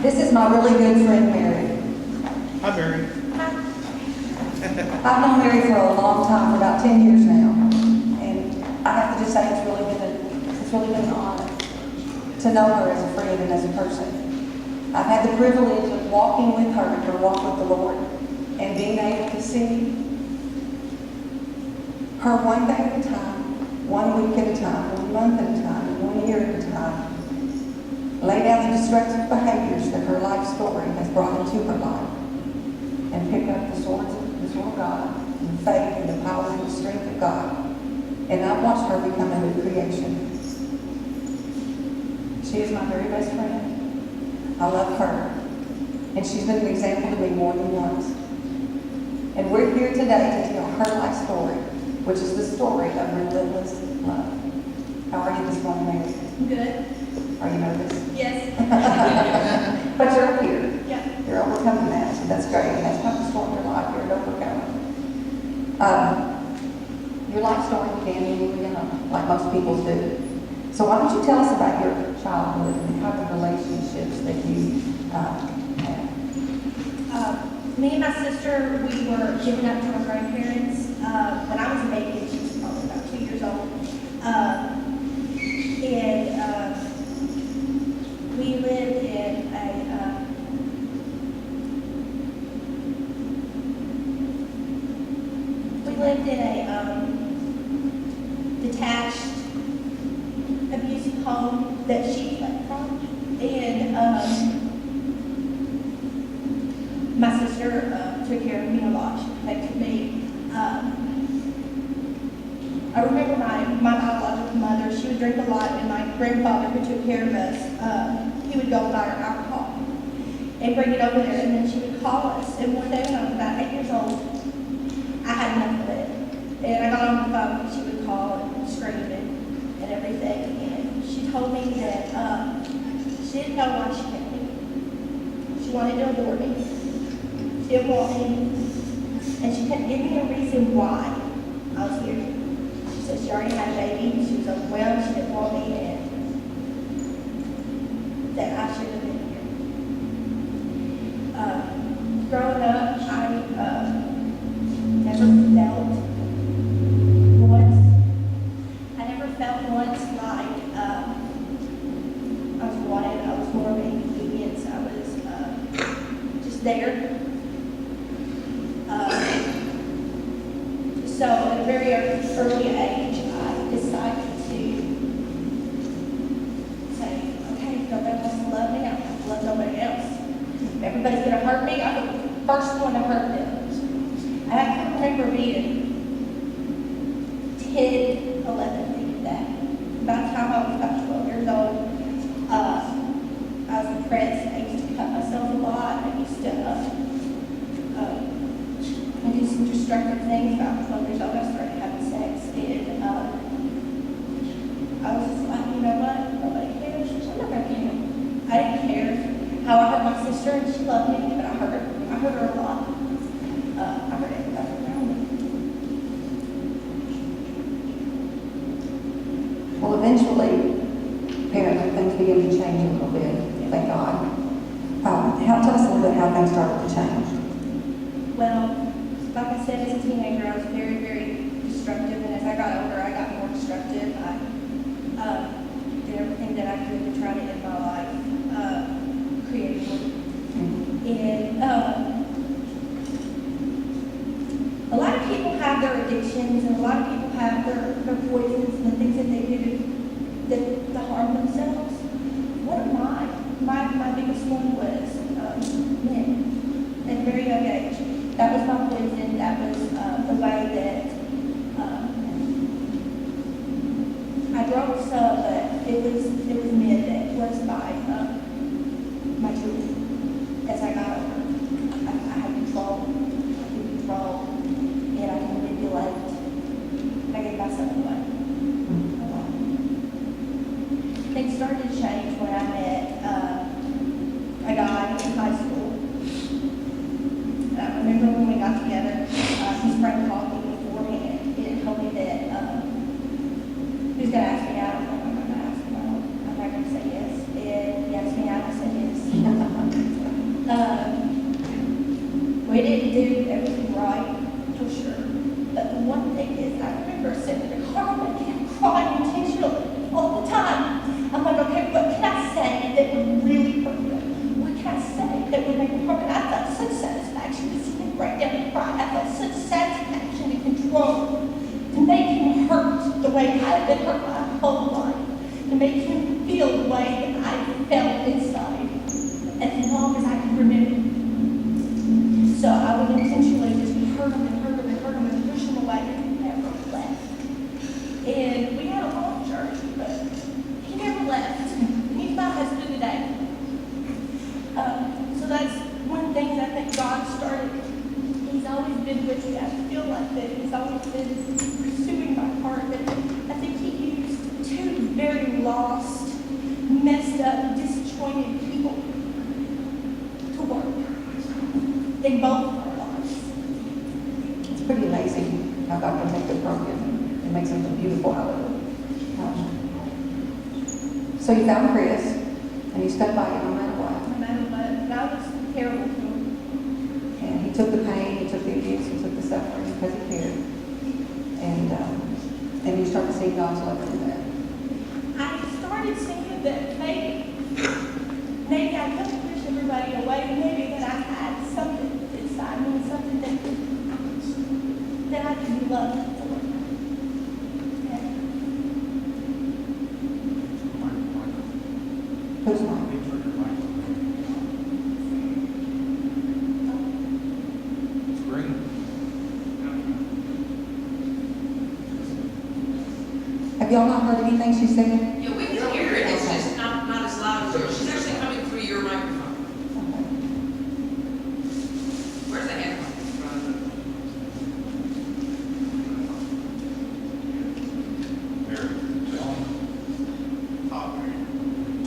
This is my really good friend, Mary. Hi, Mary. I've known Mary for a long time, for about 10 years now. And I have to just say it's really been an honor to know her as a friend and as a person. I've had the privilege of walking with her in her walk with the Lord and being able to see her one day at a time, 1 week at a time, 1 month at a time, 1 year at a time, lay down the destructive behaviors that her life story has brought into her life, and pick up the sword of God, and faith and the power and the strength of God. And I've watched her become a new creation. She is my very best friend. I love her. And she's been an example to me more than once. And we're here today to tell her life story, which is the story of relentless love. How are you this morning, Mary? Good. Are you nervous? Yes. But you're up here. Yeah. You're overcoming that, so that's great. That's not the storm of your life. You're an overcomer. Your life story began when you were young, like most people do. So why don't you tell us about your childhood and the kind of relationships that you had? Me and my sister, we were given up to our grandparents when I was a baby. She was probably about 2 years old. We lived in a detached, abusive home that she fled from, and my sister took care of me a lot. She protected me. I remember my biological mother. She would drink a lot, and my grandfather, who took care of us, he would go buy her alcohol and bring it over there, and then she would call us. And one day when I was about 8 years old, I had enough of it. And I got on the phone, and she would call and scream and everything. And she told me that she didn't know why she kept me. She wanted to abort me. She didn't want me. And she couldn't give me a reason why I was here. She said she already had a baby. She was overwhelmed. She didn't want me. And that I should have been here. Growing up, I never felt once like I was wanted. I was more of an inconvenience. I was just there. So at a very early age, I decided to say, okay, if nobody wants to love me, I don't have to love nobody else. If everybody's going to hurt me, I'm the first one to hurt them. And I can remember being 10, 11, thinking that. By the time I was about 12 years old, I was depressed. I used to cut myself a lot. I used to I did some destructive things. About 12 years old, I started having sex. And I was just like, you know what? Nobody cares. I'm not going to care. I didn't care how I hurt my sister, and she loved me, but I hurt her. I hurt her a lot. I hurt everybody around me. Well, eventually, apparently, things began to change a little bit, thank God. Tell us a little bit how things started to change. Well, like I said, as a teenager, I was very, very destructive, and as I got older, I got more destructive. I did everything that I could to try to end my life creatively. And a lot of people have their addictions, and a lot of people have their poisons and the things that they do to harm themselves. One of my biggest one was men at a very young age. That was my poison. That was the way that I drove some, but it was men that was my truth. As I got older, I had control. I could control, and I could manipulate. I gave myself away. Things started to change when I met a guy in high school. And I remember when we got together, his friend called me beforehand and told me that he was going to ask me out. I'm like, I'm not going to ask him out. I'm not going to say yes. And he asked me out, I said yes. had been hurt my whole life to make him feel the way that I felt inside as long as I could remember. So I would intentionally just hurt him and hurt him and hurt him and push him away and he never left. And we had a long journey, but he never left. And he's my husband today. So that's one of the things I think God started. He's always been with me. I feel like that he's always been pursuing my heart. But I think he used two very lost, messed up, disjointed people to work in both of our lives. It's pretty amazing how God can take the broken and make something beautiful out of it. So you found Chris, and you stuck by him no matter what. No matter what, God was terrible to him. And he took the pain, he took the abuse, he took the suffering because he cared. And you start to see God's love in that. I started seeing that maybe I couldn't push everybody away, maybe that I had something inside me, something that I could be loved for. Yeah. Who's mine? Have y'all not heard anything she said? Yeah, we can hear it, it's just not as loud as yours. She's actually coming through your microphone. Where's the headphone?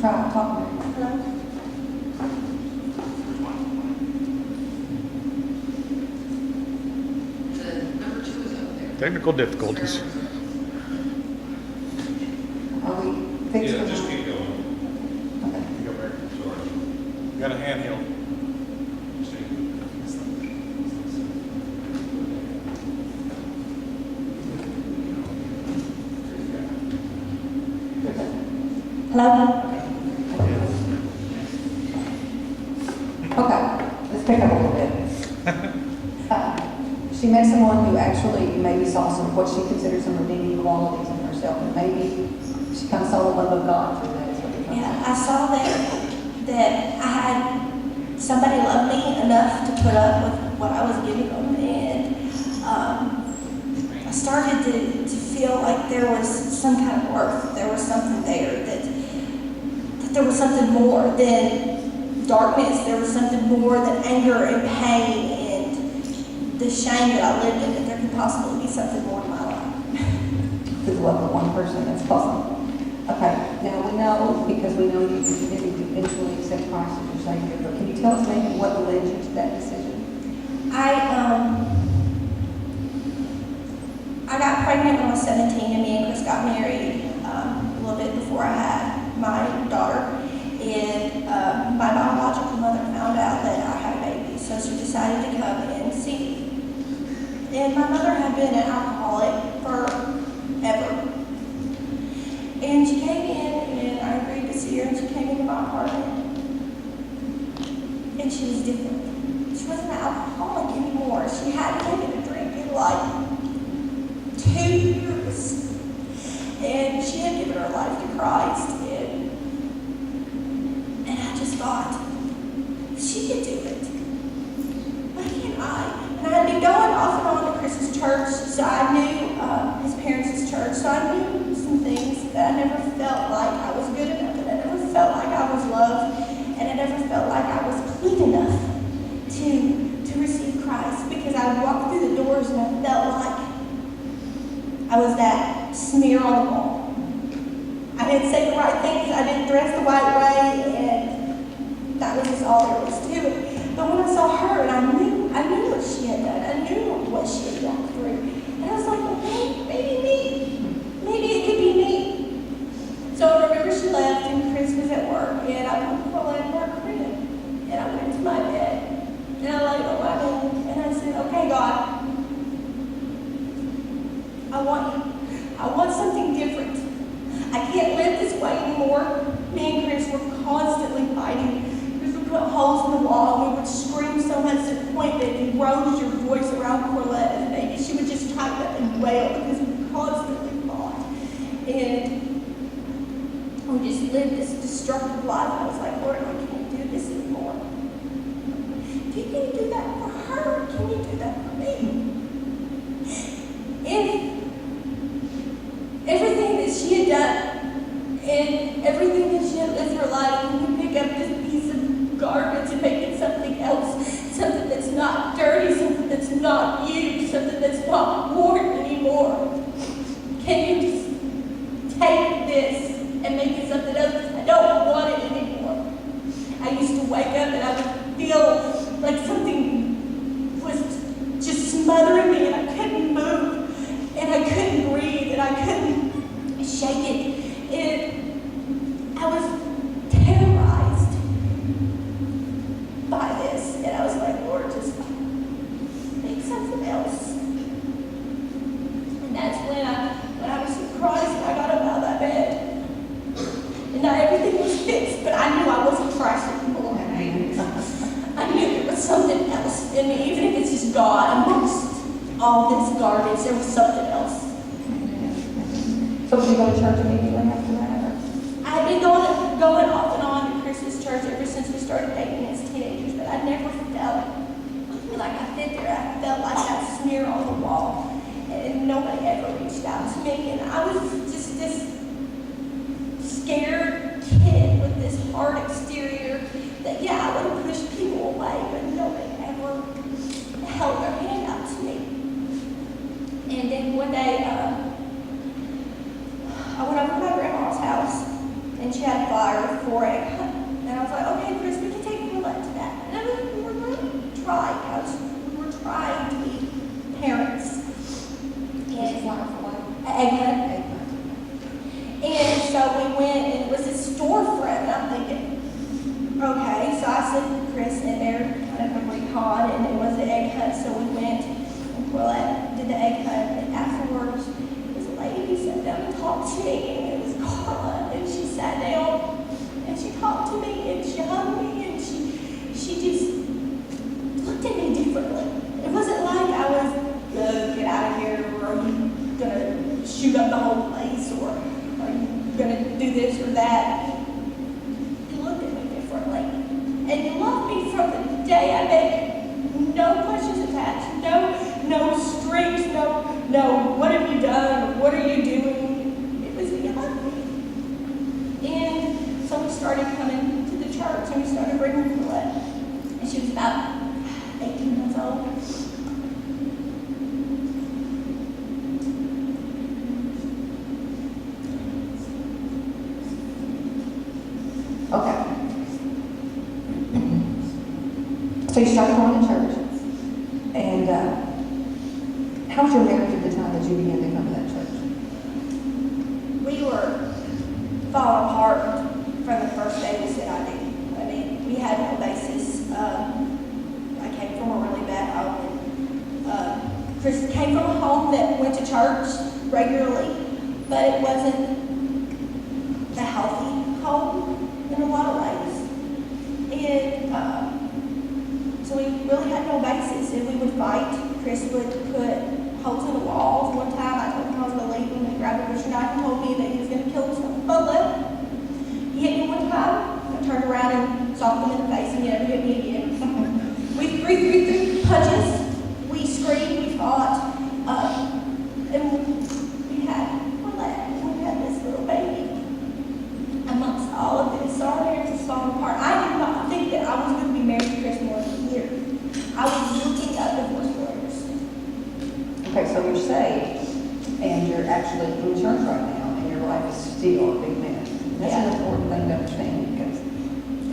Try talking. Hello? The number 2 is up there. Technical difficulties. Are we fixed? Yeah, or just not? keep going. Okay. Go back, sorry. You got a handheld. Hello? Okay, let's pick up a little bit. She met someone who actually maybe saw some, what she considered some redeeming qualities in herself, and maybe she kind of saw the love of God through that. Is what you're trying to Yeah, say. I saw that I had somebody love me enough to put up with what I was giving them, and I started to feel like there was some kind of worth. There was something there that there was something more than darkness. There was something more than anger and pain and the shame that I lived in. That there could possibly be something more in my life. To the love of one person, that's awesome. Okay, now we know, because we know you did eventually accept Christ as your Savior, but can you tell us maybe what led you to that decision? I got pregnant when I was 17, and me and Chris got married a little bit before I had my daughter. And my biological mother found out that I had a baby, so she decided to come and see me. And my mother had been an alcoholic forever. And she came in, and I agreed to see her, and she came into my apartment. And she was different. She wasn't an alcoholic anymore. She hadn't taken a drink in like 2 years. And she had given her life to Christ. And I just thought, she could do it. Why can't I? And I had been going off and on to Chris's church, so I knew his parents' church, so I knew some things that I never felt like I was good enough, and I never felt like I was loved, and I never felt like I was clean enough to receive Christ, because I would walk through the doors and I felt like I was that smear on the wall. I didn't say the right things, I didn't dress the right way, and that was just all there was to it. But when I saw her, and I knew what she had done, I knew what she had walked through, and I was like, well, maybe it could be me. So I remember she left, and Chris was at work, and I put Paula in her crib, and I went to my bed, and I laid on my bed, and I said, okay, God, I want you. I want something different. I can't live this way anymore. Me and Chris were constantly fighting. Chris would put holes in the wall, and we would scream so much to the point that it erodes your voice around Corlette as a baby. She would just type up and wail because we constantly fought. And we just lived this destructive life. I was like, Lord, I can't do this anymore. If you can do that for her, can you do that for me? And everything that she had done, and everything that she had lived her life, and you pick up this piece of garbage and make it something else, something that's not dirty, something that's not used, something that's not worn anymore. Can you just take this and make it something else? I don't want it anymore. I used to wake up and I would feel like something was just smothering me, and I couldn't move, and I couldn't breathe, and I couldn't shake it. And I was terrorized by this, and I was like, Lord, just make something else. And that's when I was in Christ, and I got up out of that bed. And not everything was fixed, but I knew I wasn't Christ anymore. I knew there was something else in me, even if it's just God amongst all this garbage, there was something else. So did you go to church immediately after that? Or? I've been going off and on to Chris's church ever since we started dating as teenagers, but I never felt like I fit there. I felt like that smear on the wall, and nobody ever reached out to me. And I was just this scared kid with this hard exterior that, yeah, I would have pushed people away, but nobody ever held their hand out to me. And then one day, I went over to my grandma's house, and she had a flyer for egg hunt. And I was like, okay, Chris, we can take Roulette to that. And I mean, we were going to try, because we were trying to be parents. And egg hunt. And so we went, and it was a storefront, and I'm thinking, okay. So I sent Chris in there, kind of a recon, and it was the egg hunt. So we went, and Roulette did the egg hunt, and afterwards, lady sat down and talked to me, and it was Carla, and she sat down and she talked to me and she hugged me, and she just looked at me differently. It wasn't like I was get out of here, or are you gonna shoot up the whole place, or are you gonna do this or that? You looked at me differently, and you loved me from the day I met you. No questions attached, no strings, no, what have you done? What are you doing? It was you loved me. And so we started coming to the church, and we started bringing Roulette. And she was about 18 months old. Okay. So you started going to church, and how was your marriage at the time that you began to come to that church? We were falling apart from the first day we said I do. I mean, we had no basis. I came from a really bad home. And, Chris came from a home that went to church regularly, but it wasn't a healthy home in a lot of ways. And so we really had no basis, and we would fight. Chris would put holes in the walls. One time I told him I was going to leave him, and he grabbed a butcher knife and told me that he was going to kill himself. But let him. He hit me one time. I turned around and socked him in the face, and he never hit me again. We threw punches. We screamed. We fought. And we had Roulette. We had this little baby. Amongst all of this, so our marriage was falling apart. I did not think that I was going to be married to Chris more than a year. I was looking at divorce lawyers. Okay, so you're saved, and you're actually in church right now, and your life is still a big mess. That's an important thing to understand, because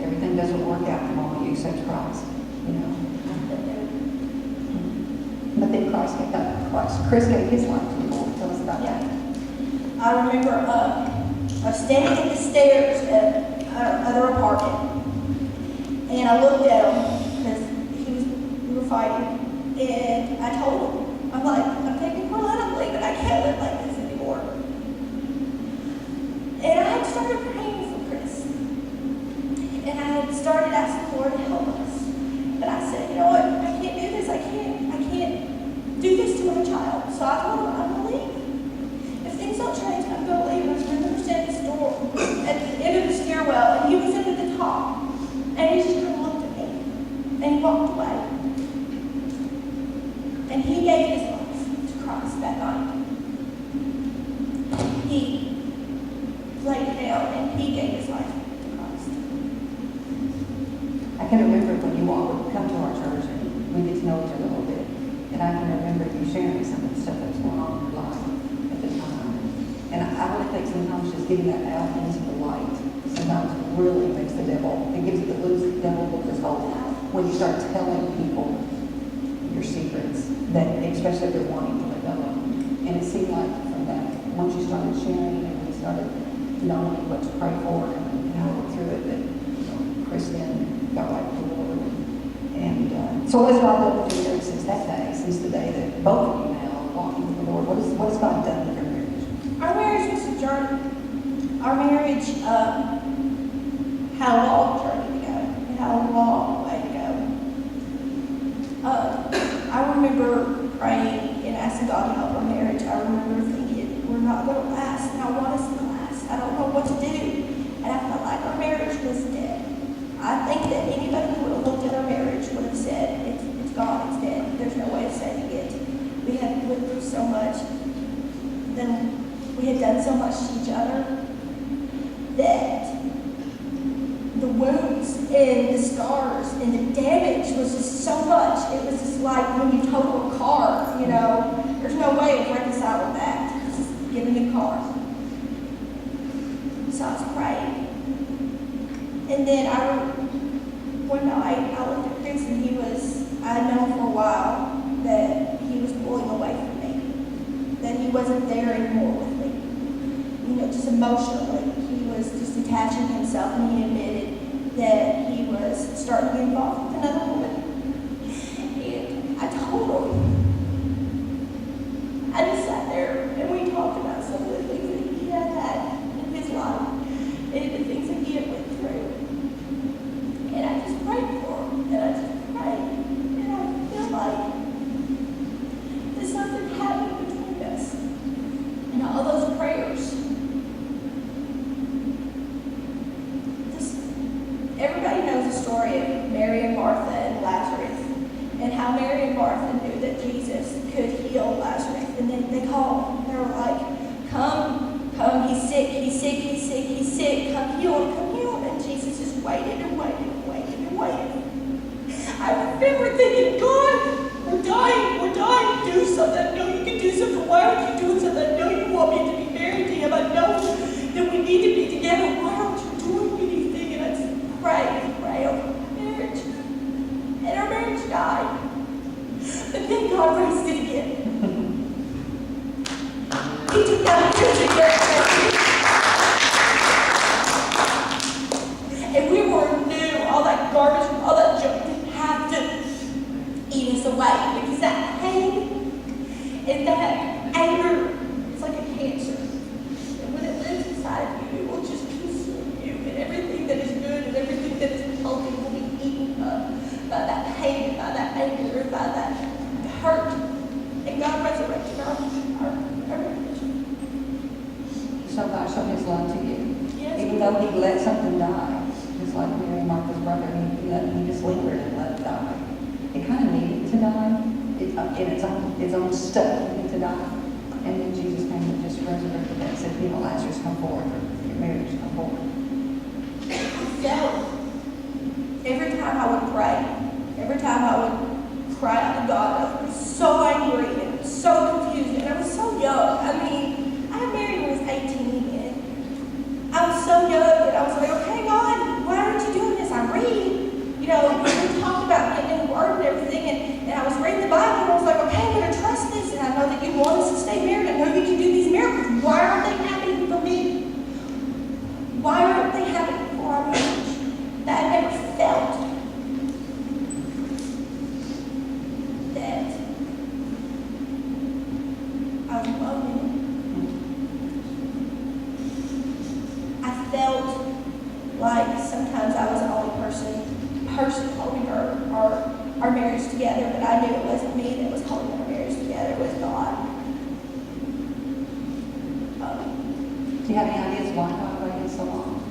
everything doesn't work out the moment you accept Christ, you know. But then Chris gave his life to the Lord. Tell us about that. I remember I was standing at the stairs at another apartment, and I looked at him because we were fighting, and I told him, I'm like, I'm taking Roulette, I'm leaving. I can't live like this anymore. And I had started praying for Chris, and I had started asking the Lord to help us. But I said, you know what? I can't do this. I can't do this to my child. So I told him I'm gonna leave. If things don't change, I'm gonna leave. getting that out into the light sometimes really makes the devil, it gives the devil his hold. When you start telling people your secrets, that especially if they're wanting to let go of them. And it seemed like from that, once you started sharing and we started knowing what to pray for and how to work through it, that Chris then got right with the Lord. And so what has God done with your marriage since that day, since the day that both of you now are walking with the Lord? What has God done with your marriage? Our marriage was a journey. Our marriage had a long journey to go. It had a long way to go. I remember praying and asking God to help our marriage. I remember thinking, we're not going to last, and I want us to last. I don't know what to do. And I felt like our marriage was dead. I think that anybody who would have looked at our marriage would have said, it's gone, it's dead. There's no way of saving it. We had went through so much. Then we had done so much to each other that the wounds and the scars and the damage was just so much. It was just like when you total a car, you know, there's no way of reconciling that. It's just get a new car. So I was praying. And then one night I looked at Chris and I had known for a while that he was pulling away from me, that he wasn't there anymore with me. You know, just emotionally, he was just detaching himself, and he admitted that he was starting to get involved with another woman. And I told him. I just sat there and we talked about some of the things that he had in his life and the things that he had went through. And I just prayed for him, and I just prayed, and I feel like there's something happening between us. And all those prayers, everybody knows the story of Mary and Martha and Lazarus, and how Mary and Martha knew that Jesus could heal Lazarus. And then they called, and they were like, come, he's sick, he's sick, he's sick, he's sick, come heal him, come heal him. And Jesus just waited and waited and waited and waited. I remember thinking, God, we're dying, do something. I know you can do something. Why aren't you doing something? I know you want me to be married to him. I know that we need to be together. Why aren't you doing anything? And I just pray over our marriage. And our marriage died. But then God raised it again. He took that marriage again. And we were new. All that garbage, all that junk didn't have to eat us away. Because that pain and that anger is like a cancer. And when it lives inside of you, it will just consume you. And everything that is good and everything that is healthy will be eaten up by that pain, by that anger, by that hurt. And God resurrected our marriage. So God showed his love to you. Yes. Even though he let something die, just like Mary and Martha's brother, he just lingered and let it die. It kind of needed to die. In its own stuff, it needed to die. And then Jesus came and just resurrected that and said, Lazarus, come forward, or your marriage, come forward. I felt every time I would pray, every time I would cry out to God, I was so angry and so confused, and I was so young. I mean, I got married when I was 18, and I was so young that I was like, okay, God, why aren't you doing this? I read. You know, we talked about getting in the Word and everything, and I was reading the Bible, and I was like, okay, I'm going to trust this, and I know that you want us to stay married. I know you can do these miracles. Why aren't they happening for me? Why aren't they happening for our marriage? That I never felt that I was lonely. I felt like sometimes I was the only person holding our marriage together, but I knew it wasn't me that was holding our marriage together, it was God. Do you have any ideas why God waited so long?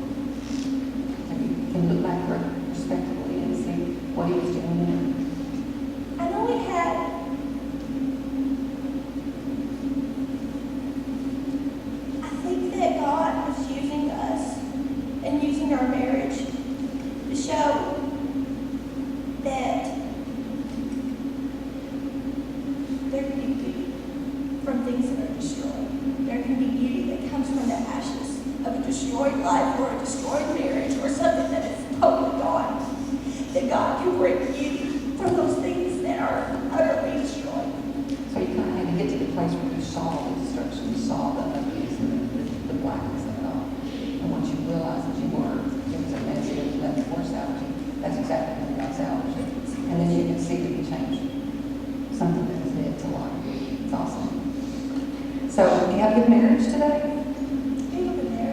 You can look back retrospectively and see what he was doing I know we had I think that God was using us and using our marriage to show that there can be beauty from things that are destroyed. There can be beauty that comes from the ashes of destroyed life or a destroyed marriage or something that is totally gone, that God can bring you from those things that are utterly destroyed. So you kind of had to get to the place where you saw the destruction, you saw the ugliness and the blackness of it all. And once you realized that you were, it was a mess, it was nothing forced out of you. That's exactly what God's out of you. And then you can see that you changed something that was dead to life. It's awesome. So, do you have a good marriage today?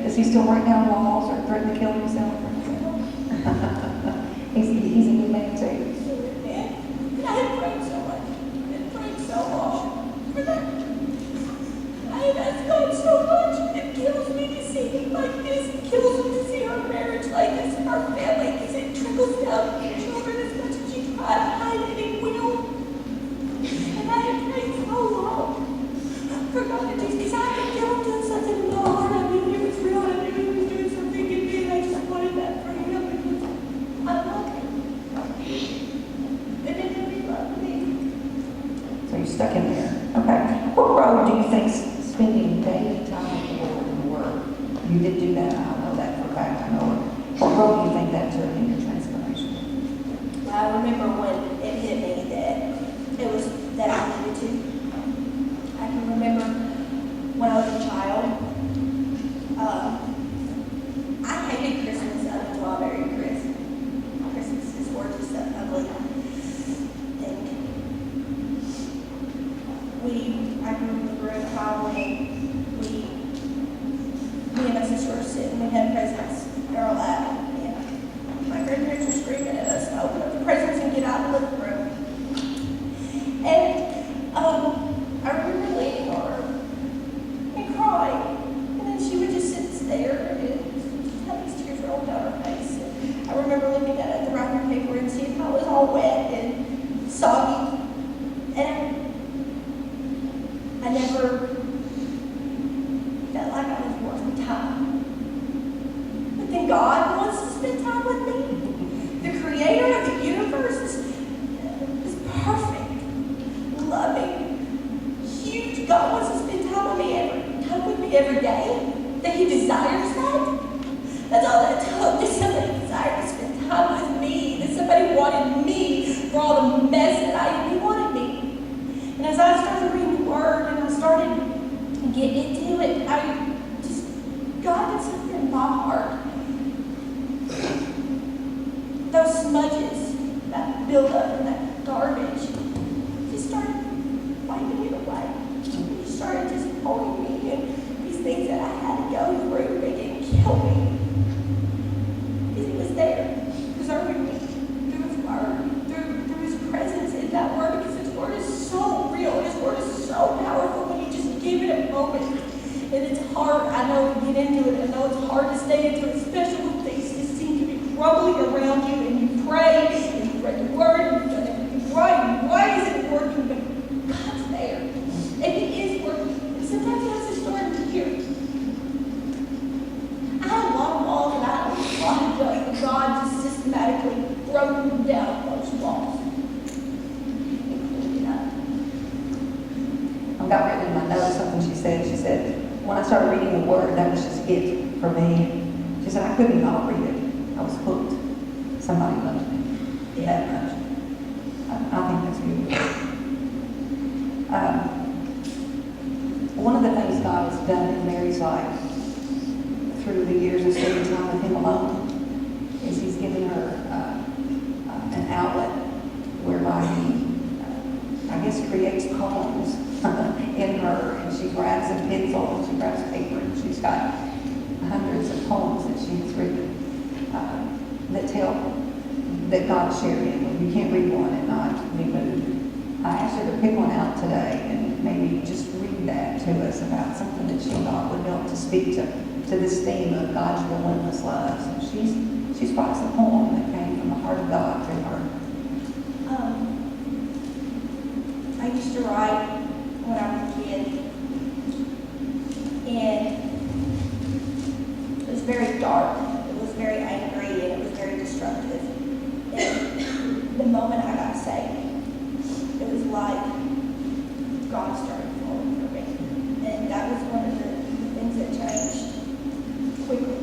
Is he still writing down walls or threatening to kill himself? he's a good man too. I had prayed so much, and prayed so long for that. I have asked God so much. It kills me to see him like this. It kills me to see our marriage like this, our family, because it trickles down to your children as much as you try to hide it, it will. And I have prayed so long for God to do, because I could feel him doing something in my heart. I knew he was real. I knew he was doing something in me, and I just wanted that for him because I love him. And then he loved me. So you're stuck in there. Okay. What road do you think spending daily time with the Lord in the Word? You did do that. I know that for a fact. I know it. What road do you think that took in your transformation? I remember when it hit me that it was that I needed to. I can remember when I was a child, I hated Christmas up until I married Chris. Christmas is gorgeous, so ugly. And I grew up in the room Halloween. Me and my sister were sitting, we had presents in our lap. And my grandparents were screaming at us to open up the presents and get out of the living room. And I remember leaning on her and crying. And then she would just sit and stare and just have these tears rolling down her face. And I remember looking at the wrapping paper and seeing how it was all wet and soggy. And I never felt like I was worth the time. But then God wants to spend time with me. The creator of the universe is perfect, loving, huge. God wants to spend time with me every day. That he desires that. That's all that took. That somebody desired to spend time with me. That somebody wanted me for all the mess that he wanted me. And as I started reading the Word and I started getting into it, God did something in my heart. Those smudges that build up in that garbage just started wiping it away. He started just holding me, and these things that I had to go through, they didn't kill me. Because he was there, preserving me through his Word, through his presence in that Word, because his Word is so real, his Word is so powerful when you just give it a moment. And it's hard, I know, to get into it. I know it's hard to stay into it, especially when things just seem to be crumbling around you, and you pray, and you read the Word, and you've done everything right. Why isn't it working? But God's there, and he is working. And sometimes he has to start here. I had a lot of walls, and I had a lot of junk, and God just systematically broke down those walls. I've got written in my notes something she said. She said, when I started reading the Word, that was just it for me. She said, I couldn't not read it. I was hooked. Somebody loved me that much. I think that's beautiful. One of the things God has done in Mary's life through the years of spending time with him alone is he's given her an outlet whereby he, I guess, creates poems in her, and she grabs a pencil and she grabs paper, and she's got hundreds of poems that she has written that tell that God shared in. You can't read one and not be moved. I asked her to pick one out today and maybe just read that to us about something that she thought would help to speak to this theme of God's relentless love. So she's brought us a poem that came from the heart of God through her. I used to write when I was a kid, and it was very dark, it was very angry, and it was very destructive. And the moment I got saved, it was like God started flowing for me. And that was one of the things that changed quickly.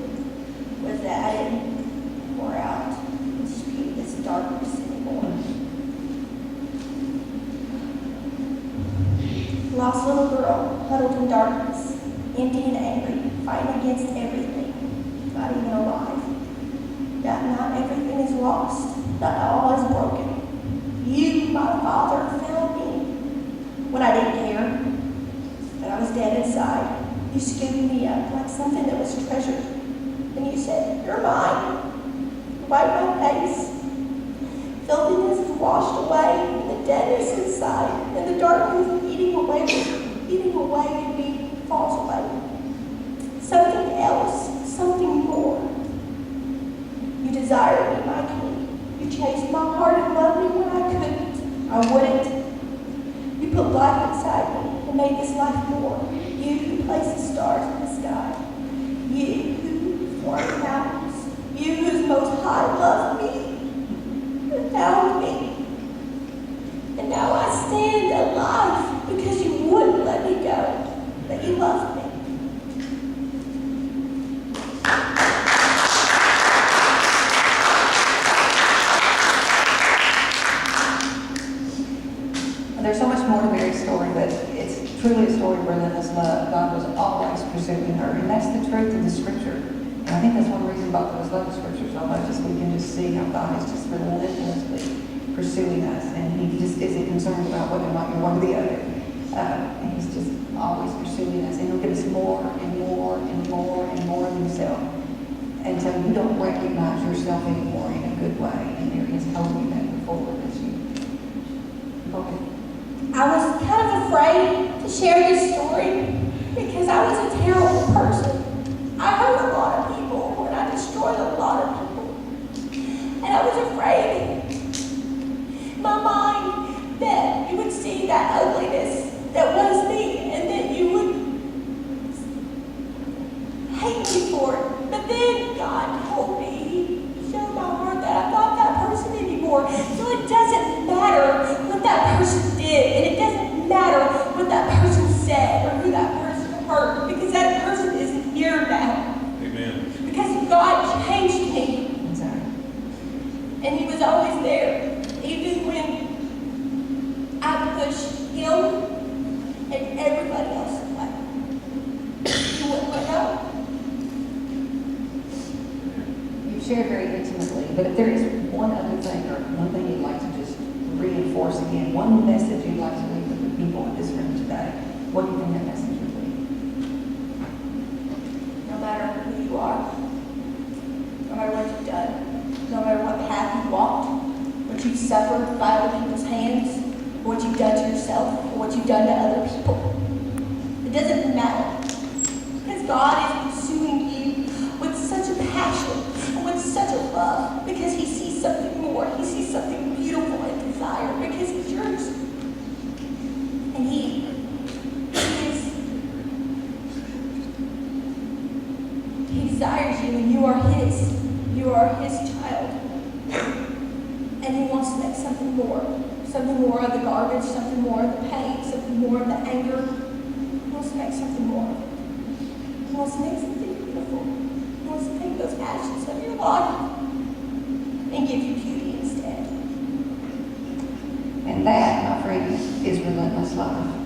lost little girl, huddled in darkness, empty and angry, fighting against everything, not even alive. That not everything is lost, not all is broken. You, my Father, found me when I didn't care, that I was dead inside. You scooped me up like something that was treasured, and you said, "You're mine." Wipe my face. Filthiness is washed away, and the deadness inside, and the darkness eating away at me falls away. Something else, something more. You desired me, my King. You chased my heart and loved me when I couldn't, I wouldn't. You put life inside me and made this life more. You who placed the stars in the sky. You who formed mountains. You whose most high loved me and found me. And now I stand alive because you wouldn't let me go, that you loved me. There's so much more to Mary's story, but it's truly a story of relentless love. God was always pursuing her, and that's the truth of the scripture. And I think that's one reason both of us love the scripture so much, is we can just see how God is just relentlessly pursuing us, and he just isn't concerned about whether or not you're one or the other. And he's just always pursuing us, and he'll give us more and more and more and more of himself until you don't recognize yourself anymore in a good way. And Mary has told you that before, that you. Okay. I was kind of afraid to share this story because I was a terrible person. I hurt a lot of people and I destroyed a lot of people. And I was afraid in my mind that you would see that ugliness that was me and that you would hate me for it. But then God told me, He showed my heart that I'm not that person anymore. So it doesn't matter what that person did, and it doesn't matter what that person said or who that person hurt, because that person isn't here now. Amen. Because God changed me, Exactly. and He was always there, even when I pushed Him and everybody else away. He wouldn't let go. You've shared very intimately, but if there is one other thing or one thing you'd like to just reinforce again, one message you'd like to leave with the people in this room today, what do you think that message would be? No matter who you are, no matter what you've done, no matter what path you've walked, what you've suffered by other people's hands, or what you've done to yourself, or what you've done to other people. It doesn't matter. Because God is pursuing you with such a passion and with such a love, because He sees something more. He sees something beautiful and desire, because He's yours. And He desires you, and you are His. You are His child. And He wants to make something more of the garbage, something more of the pain, something more of the anger. He wants to make something more. He wants to make something beautiful. He wants to take those ashes of your life and give you beauty instead. And that, my friends, is relentless love.